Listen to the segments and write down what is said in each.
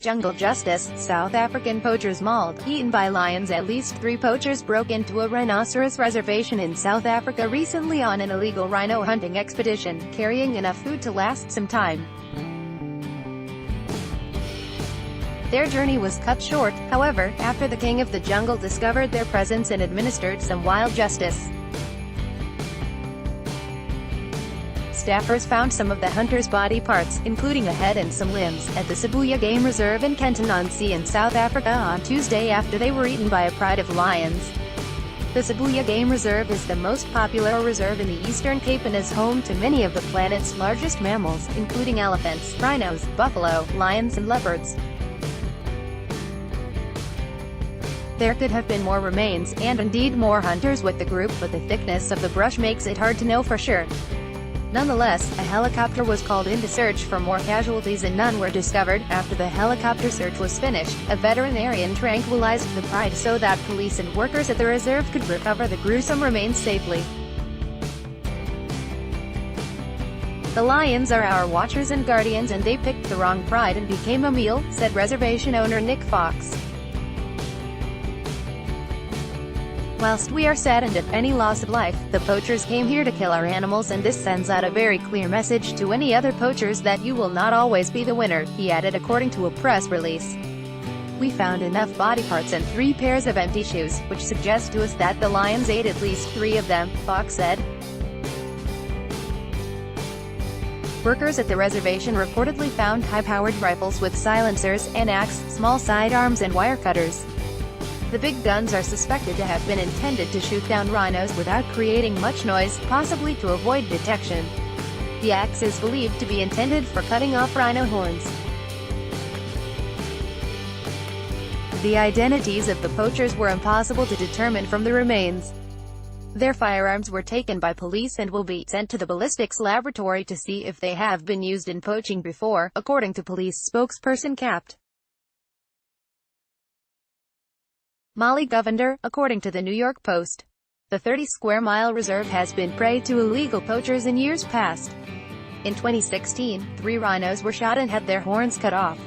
Jungle Justice, South African poachers mauled, eaten by lions. At least 3 poachers broke into a rhinoceros reservation in South Africa recently on an illegal rhino hunting expedition, carrying enough food to last some time. Their journey was cut short, however, after the king of the jungle discovered their presence and administered some wild justice. Staffers found some of the hunters' body parts, including a head and some limbs, at the Sibuya Game Reserve in Kenton-on-Sea in South Africa on Tuesday after they were eaten by a pride of lions. The Sibuya Game Reserve is the most popular reserve in the Eastern Cape and is home to many of the planet's largest mammals, including elephants, rhinos, buffalo, lions and leopards. There could have been more remains, and indeed more hunters with the group, but the thickness of the brush makes it hard to know for sure. Nonetheless, a helicopter was called in to search for more casualties and none were discovered. After the helicopter search was finished, a veterinarian tranquilized the pride so that police and workers at the reserve could recover the gruesome remains safely. "The lions are our watchers and guardians and they picked the wrong pride and became a meal," said reservation owner Nick Fox. "Whilst we are saddened at any loss of life, the poachers came here to kill our animals and this sends out a very clear message to any other poachers that you will not always be the winner," he added according to a press release. "We found enough body parts and 3 pairs of empty shoes, which suggests to us that the lions ate at least 3 of them," Fox said. Workers at the reservation reportedly found high-powered rifles with silencers, an axe, small sidearms and wire cutters. The big guns are suspected to have been intended to shoot down rhinos without creating much noise, possibly to avoid detection. The axe is believed to be intended for cutting off rhino horns. The identities of the poachers were impossible to determine from the remains. Their firearms were taken by police and will be sent to the ballistics laboratory to see if they have been used in poaching before, according to police spokesperson Capt. Molly Govender, according to the New York Post. The 30-square-mile reserve has been prey to illegal poachers in years past. In 2016, 3 rhinos were shot and had their horns cut off.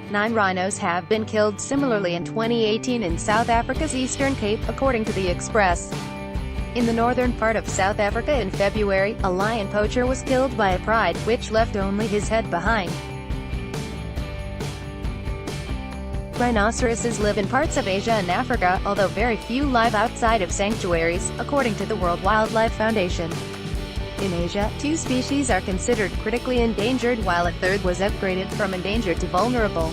9 rhinos have been killed similarly in 2018 in South Africa's Eastern Cape, according to the Express. In the northern part of South Africa in February, a lion poacher was killed by a pride, which left only his head behind. Rhinoceroses live in parts of Asia and Africa, although very few live outside of sanctuaries, according to the World Wildlife Foundation. In Asia, 2 species are considered critically endangered while a third was upgraded from endangered to vulnerable.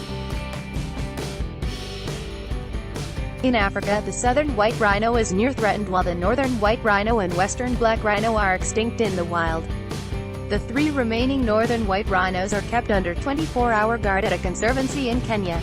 In Africa, the southern white rhino is near threatened while the northern white rhino and western black rhino are extinct in the wild. The 3 remaining northern white rhinos are kept under 24-hour guard at a conservancy in Kenya.